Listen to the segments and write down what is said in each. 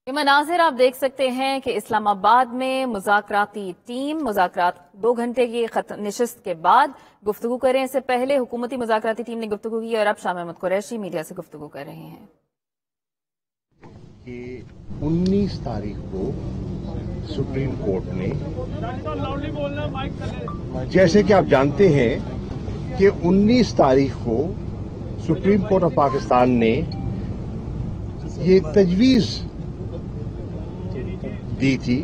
یہ مناظر آپ دیکھ سکتے ہیں کہ اسلام آباد میں مذاکراتی ٹیم مذاکرات 2 گھنٹے کی نشست کے بعد گفتگو کر رہے ہیں. اس سے پہلے حکومتی مذاکراتی ٹیم نے گفتگو کی اور اب شاہ محمود قریشی میڈیا سے گفتگو کر رہے ہیں. کہ 19 تاریخ کو سپریم کورٹ نے، جیسے کہ آپ جانتے ہیں کہ 19 تاریخ کو سپریم کورٹ آف پاکستان نے یہ تجویز دی تھی،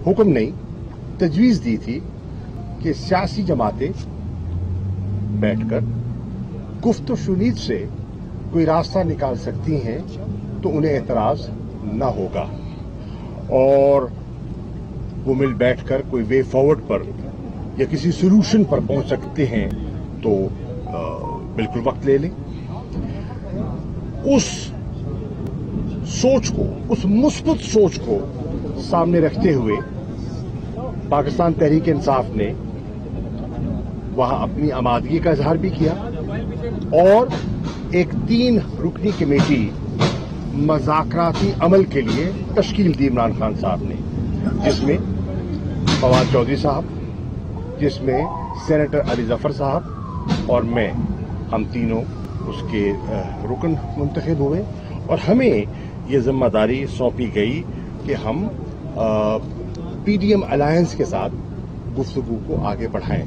حکم نہیں، تجویز دی تھی کہ سیاسی جماعتیں بیٹھ کر گفت و شنید سے کوئی راستہ نکال سکتی ہیں تو انہیں اعتراض نہ ہوگا، اور وہ مل بیٹھ کر کوئی وے فارورڈ پر یا کسی سولوشن پر پہنچ سکتے ہیں تو بالکل وقت لے لیں. اس سوچ کو، اس مثبت سوچ کو سامنے رکھتے ہوئے پاکستان تحریک انصاف نے وہاں اپنی آمادگی کا اظہار بھی کیا، اور ایک 3 رکنی کمیٹی مذاکراتی عمل کے لیے تشکیل دی عمران خان صاحب نے، جس میں فواد چودھری صاحب، جس میں سینیٹر علی ظفر صاحب اور میں، ہم تینوں اس کے رکن منتخب ہوئے، اور ہمیں یہ ذمہ داری سونپی گئی کہ ہم پی ڈی ایم الائنس کے ساتھ گفتگو کو آگے بڑھائیں.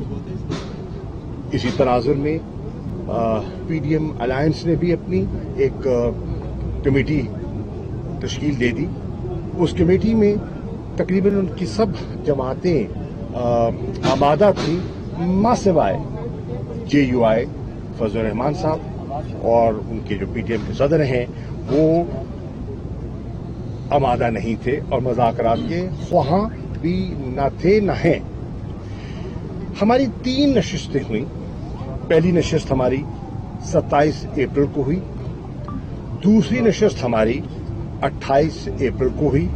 اسی تناظر میں پی ڈی ایم الائنس نے بھی اپنی ایک کمیٹی تشکیل دے دی. اس کمیٹی میں تقریباً ان کی سب جماعتیں آمادہ تھیں، ماں سوائے جے یو آئی فضل الرحمان صاحب، اور ان کے جو پی ٹی ایم کے صدر ہیں وہ آمادہ نہیں تھے اور مذاکرات کے خواہاں بھی نہ تھے نہ ہیں. ہماری 3 نشستیں ہوئیں. پہلی نشست ہماری 27 اپریل کو ہوئی، دوسری نشست ہماری 28 اپریل کو ہوئی،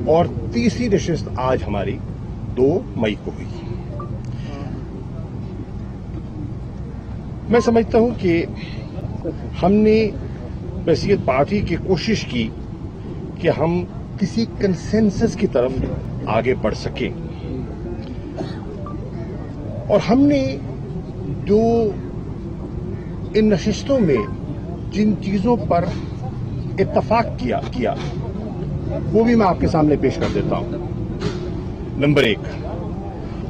اور تیسری نشست آج ہماری 2 مئی کو ہوئی. میں سمجھتا ہوں کہ ہم نے بحیثیت پارٹی کی کوشش کی کہ ہم کسی کنسنسس کی طرف آگے بڑھ سکیں، اور ہم نے جو ان نشستوں میں جن چیزوں پر اتفاق کیا وہ بھی میں آپ کے سامنے پیش کر دیتا ہوں. نمبر 1،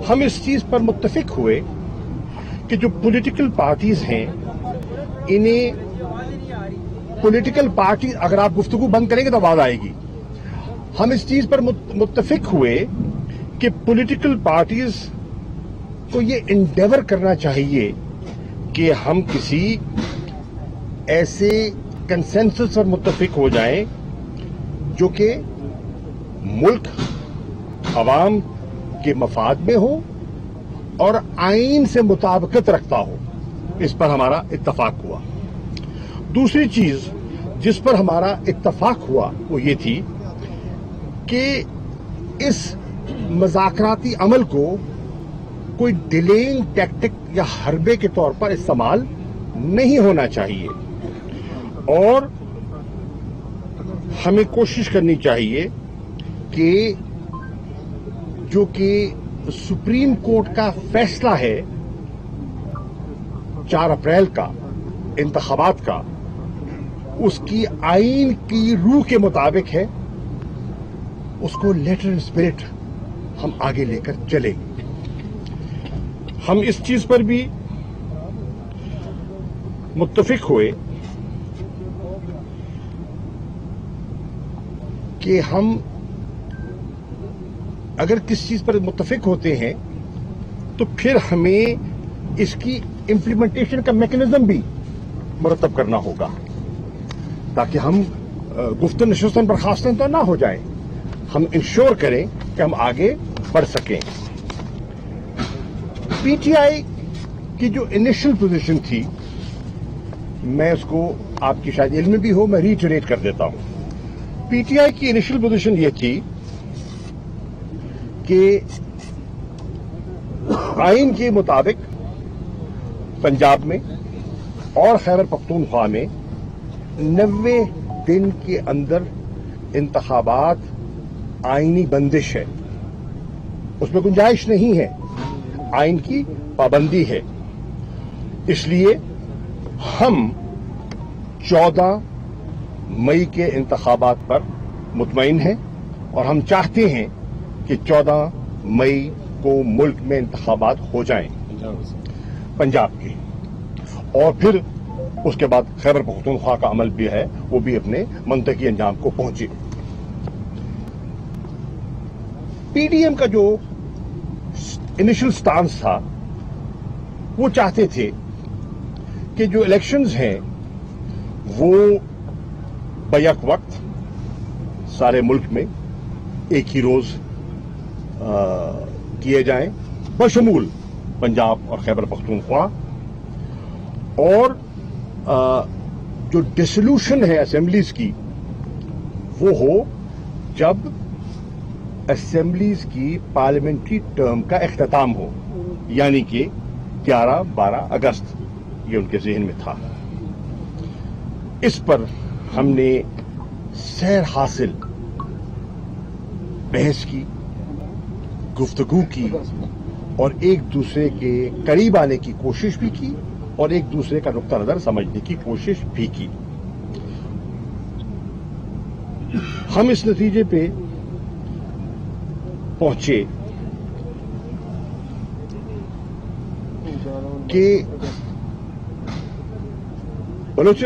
ہم اس چیز پر متفق ہوئے کہ جو پولیٹیکل پارٹیز ہیں، انہیں پولیٹیکل پارٹی، اگر آپ گفتگو بند کریں گے تو آواز آئے گی. ہم اس چیز پر متفق ہوئے کہ پولیٹیکل پارٹیز کو یہ انڈیور کرنا چاہیے کہ ہم کسی ایسے کنسنسس پر متفق ہو جائیں جو کہ ملک، عوام کے مفاد میں ہو اور آئین سے مطابقت رکھتا ہو. اس پر ہمارا اتفاق ہوا. دوسری چیز جس پر ہمارا اتفاق ہوا وہ یہ تھی کہ اس مذاکراتی عمل کو کوئی ڈیلیئنگ ٹیکٹک یا حربے کے طور پر استعمال نہیں ہونا چاہیے، اور ہمیں کوشش کرنی چاہیے کہ جو کہ سپریم کورٹ کا فیصلہ ہے 4 اپریل کا انتخابات کا، اس کی آئین کی روح کے مطابق ہے، اس کو لیٹر اسپرٹ ہم آگے لے کر چلیں. ہم اس چیز پر بھی متفق ہوئے کہ ہم اگر کس چیز پر متفق ہوتے ہیں تو پھر ہمیں اس کی امپلیمنٹیشن کا میکینزم بھی مرتب کرنا ہوگا، تاکہ ہم گفت نشستن برخاستن تو نہ ہو جائیں، ہم انشور کریں کہ ہم آگے بڑھ سکیں. پی ٹی آئی کی جو انیشل پوزیشن تھی، میں اس کو آپ کی شاید علم میں بھی ہو، میں ریٹریٹ کر دیتا ہوں. پی ٹی آئی کی انیشل پوزیشن یہ تھی کہ آئین کے مطابق पंजाब में और खैबर पख्तूनख्वा में 90 दिन के अंदर इंतखाबात आईनी बंदिश है, उसमें गुंजाइश नहीं है, आइन की पाबंदी है। इसलिए हम 14 मई के इंतखाबात पर मुतमईन हैं और हम चाहते हैं कि 14 मई को मुल्क में इंतखाबात हो जाएं पंजाब के, और फिर उसके बाद खैबर पख्तूनख्वा का अमल भी है, वो भी अपने मंतकी अंजाम को पहुंचे। पीडीएम का जो इनिशियल स्टांस था, वो चाहते थे कि जो इलेक्शंस हैं वो बैक वक्त सारे मुल्क में एक ही रोज किए जाएं, बशमूल पंजाब और खैबर पख्तूनख्वा, और जो डिसोल्यूशन है असेंबलीज की वो हो जब असेंबलीज की पार्लियामेंट्री टर्म का इख्तिताम हो, यानी कि 11-12 अगस्त, ये उनके जहन में था। इस पर हमने सैर हासिल बहस की, गुफ्तगू की और एक दूसरे के करीब आने की कोशिश भी की और एक दूसरे का नुक्ता नजर समझने की कोशिश भी की। हम इस नतीजे पे पहुंचे कि बलोच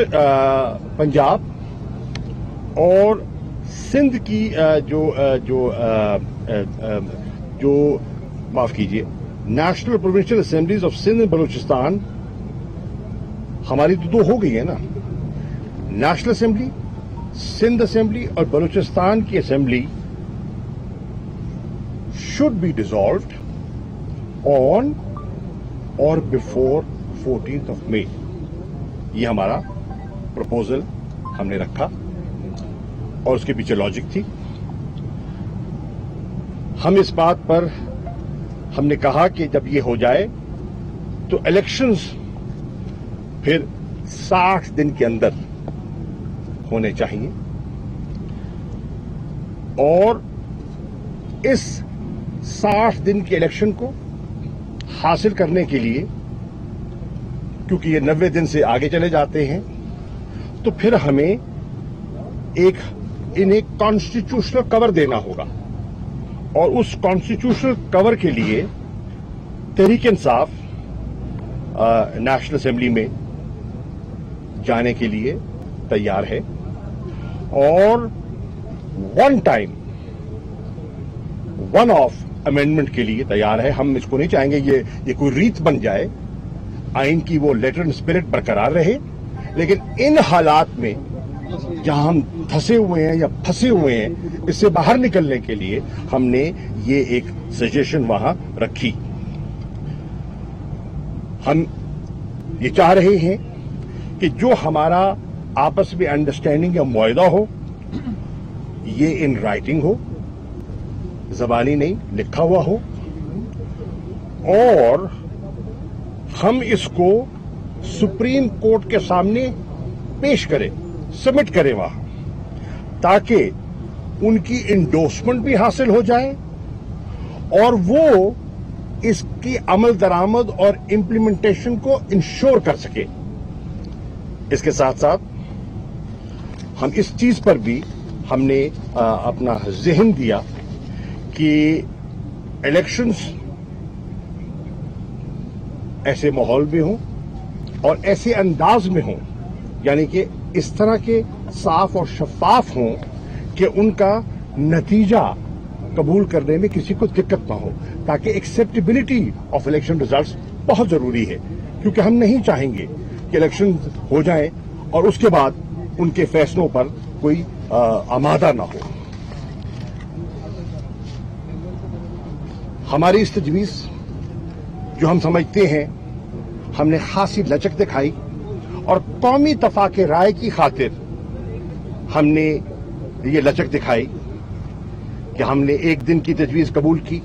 पंजाब और सिंध की जो माफ कीजिए, national provincial assemblies of Sindh and Balochistan हमारी तो 2 हो गई है ना। नेशनल असेंबली, सिंध असेंबली और बलूचिस्तान की assembly should be dissolved on or before 14th of May। ये हमारा प्रपोजल हमने रखा और उसके पीछे लॉजिक थी। हम इस बात पर हमने कहा कि जब ये हो जाए तो इलेक्शंस फिर 60 दिन के अंदर होने चाहिए, और इस 60 दिन के इलेक्शन को हासिल करने के लिए, क्योंकि ये 90 दिन से आगे चले जाते हैं, तो फिर हमें इन्हें कॉन्स्टिट्यूशनल कवर देना होगा, और उस कॉन्स्टिट्यूशनल कवर के लिए तहरीक इंसाफ नेशनल असेंबली में जाने के लिए तैयार है और वन ऑफ अमेंडमेंट के लिए तैयार है। हम इसको नहीं चाहेंगे ये कोई रीत बन जाए, आइन की वो लेटर एंड स्पिरिट बरकरार रहे, लेकिन इन हालात में जहां हम फंसे हुए हैं या फंसे हुए हैं, इससे बाहर निकलने के लिए हमने ये एक सजेशन वहां रखी। हम ये चाह रहे हैं कि जो हमारा आपस में अंडरस्टैंडिंग या मुआहदा हो, ये इन राइटिंग हो, ज़बानी नहीं, लिखा हुआ हो, और हम इसको सुप्रीम कोर्ट के सामने पेश करें, सबमिट करें वहां, ताकि उनकी इंडोर्समेंट भी हासिल हो जाए और वो इसकी अमल दरामद और इम्प्लीमेंटेशन को इंश्योर कर सके। इसके साथ साथ हम इस चीज पर भी हमने अपना ज़हन दिया कि इलेक्शंस ऐसे माहौल में हों और ऐसे अंदाज में हों, यानी कि इस तरह के साफ और शफाफ हों कि उनका नतीजा कबूल करने में किसी को दिक्कत ना हो, ताकि एक्सेप्टेबिलिटी ऑफ इलेक्शन रिजल्ट्स बहुत जरूरी है, क्योंकि हम नहीं चाहेंगे कि इलेक्शन हो जाए और उसके बाद उनके फैसलों पर कोई आमादा ना हो। हमारी इस तजवीज़ जो हम समझते हैं, हमने खासी लचक दिखाई और कौमी तफाके राय की खातिर हमने ये लचक दिखाई कि हमने एक दिन की तजवीज़ कबूल की,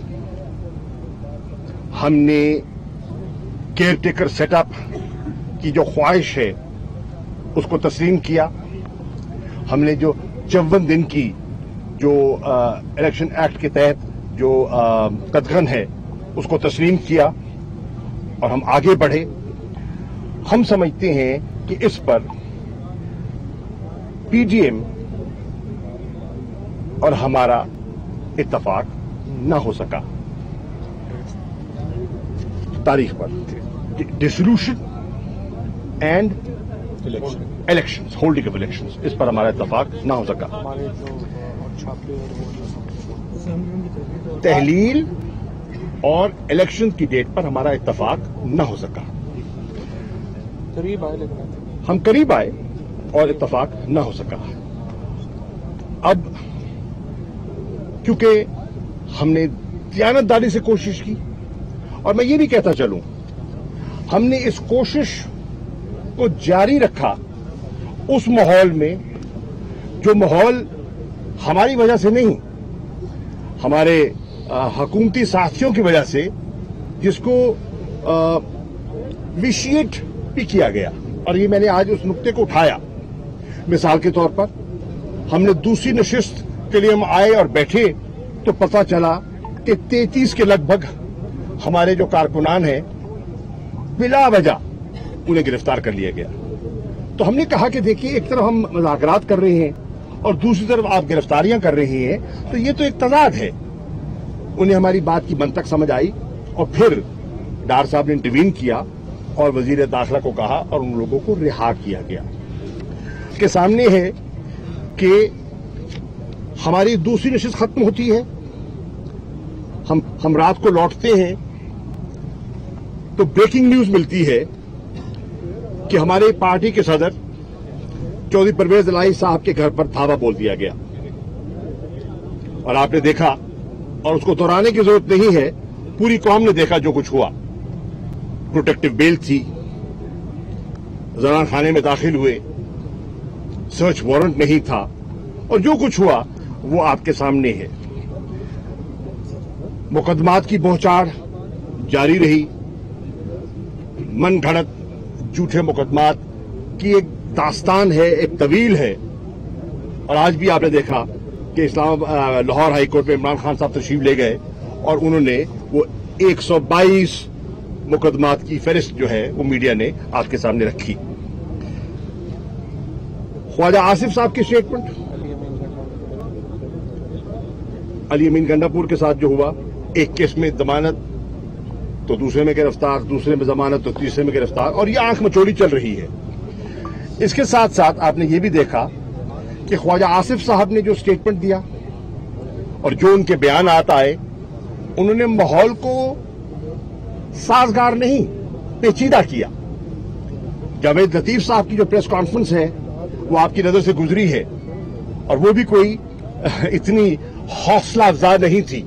हमने केयर टेकर सेटअप की जो ख्वाहिश है उसको तस्लीम किया। हमने जो 54 दिन की जो इलेक्शन एक्ट के तहत जो कदगन है उसको तस्लीम किया और हम आगे बढ़े। हम समझते हैं कि इस पर पीडीएम और हमारा इत्तफाक न हो सका तारीख पर। Dissolution and elections, holding of elections, इस पर हमारा इत्तफाक ना हो सका। तहलील और इलेक्शन की डेट पर हमारा इत्तफाक न हो सका। हम करीब आए और इत्तफाक न हो सका। अब क्योंकि हमने दियानतदारी से कोशिश की, और मैं ये भी कहता चलूं, हमने इस कोशिश को जारी रखा उस माहौल में जो माहौल हमारी वजह से नहीं, हमारे हुकूमती साथियों की वजह से, जिसको विशिएट भी किया गया। और ये मैंने आज उस नुक्ते को उठाया। मिसाल के तौर पर हमने दूसरी नशिस्त के लिए हम आए और बैठे तो पता चला कि 33 के लगभग हमारे जो कारकुनान हैं बिला वजह उन्हें गिरफ्तार कर लिया गया। तो हमने कहा कि देखिए, एक तरफ हम मुज़ाकरात कर रहे हैं और दूसरी तरफ आप गिरफ्तारियां कर रहे हैं, तो ये तो एक तजाद है। उन्हें हमारी बात की मंतक समझ आई और फिर डार साहब ने इंटरवीन किया और वजीर दाखिला को कहा और उन लोगों को रिहा किया गया। के सामने है कि हमारी दूसरी नशिस्त खत्म होती है, हम रात को लौटते हैं तो ब्रेकिंग न्यूज मिलती है कि हमारे पार्टी के सदर चौधरी परवेज इलाही साहब के घर पर धावा बोल दिया गया। और आपने देखा, और उसको दोहराने की जरूरत नहीं है, पूरी कौम ने देखा जो कुछ हुआ। प्रोटेक्टिव बेल थी, जनान खाने में दाखिल हुए, सर्च वारंट नहीं था, और जो कुछ हुआ वो आपके सामने है। मुकदमात की बौछार जारी रही, मन घड़त झूठे मुकदमात की एक दास्तान है, एक तवील है। और आज भी आपने देखा कि लाहौर हाई कोर्ट में इमरान खान साहब तशरीफ ले गए और उन्होंने वो 122 मुकदमात की फहरिस्त जो है वो मीडिया ने आपके सामने रखी। ख्वाजा आसिफ साहब की स्टेटमेंट, अली अमीन गंडापुर के साथ जो हुआ, एक केस में जमानत तो दूसरे में गिरफ्तार, दूसरे में जमानत तो तीसरे में गिरफ्तार, और ये आंख मचोड़ी चल रही है। इसके साथ साथ आपने ये भी देखा कि ख्वाजा आसिफ साहब ने जो स्टेटमेंट दिया और जो उनके बयानात आए, उन्होंने माहौल को साजगार नहीं, पेचीदा किया। जावेद लतीफ साहब की जो प्रेस कॉन्फ्रेंस है वो आपकी नजर से गुजरी है, और वो भी कोई इतनी हौसला अफजा नहीं थी।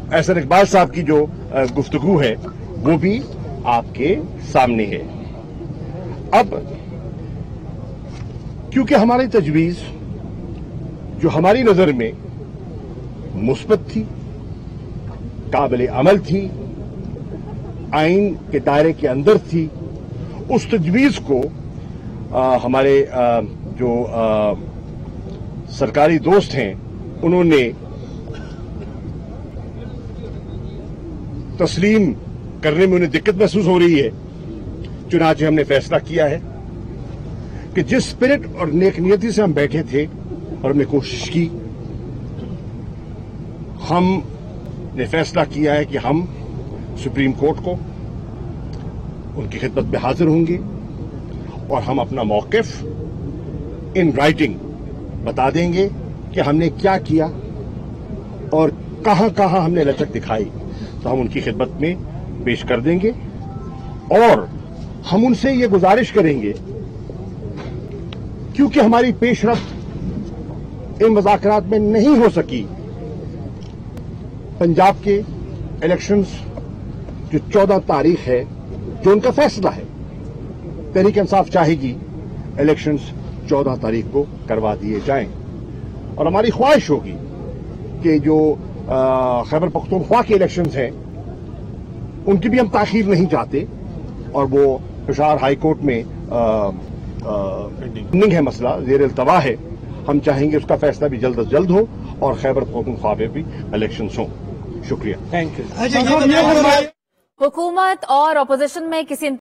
एहसन इकबाल साहब की जो गुफ्तगू है वो भी आपके सामने है। अब क्योंकि हमारी तजवीज जो हमारी नजर में मुस्बत थी, काबिल अमल थी, आइन के दायरे के अंदर थी, उस तजवीज को हमारे जो सरकारी दोस्त हैं उन्होंने तस्लीम करने में उन्हें दिक्कत महसूस हो रही है। चुनांचे हमने फैसला किया है कि जिस स्पिरिट और नेकनियती से हम बैठे थे और हमने कोशिश की, हमने फैसला किया है कि हम सुप्रीम कोर्ट को उनकी खिदमत में हाजिर होंगे और हम अपना मौकिफ इन राइटिंग बता देंगे कि हमने क्या किया और कहां कहां हमने लचक दिखाई, तो हम उनकी खिदमत में पेश कर देंगे। और हम उनसे ये गुजारिश करेंगे, क्योंकि हमारी पेशरफ्त इन मुज़ाकरात में नहीं हो सकी, पंजाब के इलेक्शंस जो 14 तारीख है, जो उनका फैसला है, तहरीक इंसाफ चाहेगी इलेक्शंस 14 तारीख को करवा दिए जाएं। और हमारी ख्वाहिश होगी कि जो खैबर पख्तूनख्वा के इलेक्शंस हैं उनकी भी हम ताखीर नहीं चाहते, اور وہ پشاور ہائی کورٹ میں پینڈنگ ہے، مسئلہ زیر التوا ہے. ہم چاہیں گے اس کا فیصلہ بھی جلد از جلد ہو اور خیبر پختونخوا میں بھی الیکشنز ہوں. شکریہ. Thank you. حکومت اور اپوزیشن میں کسی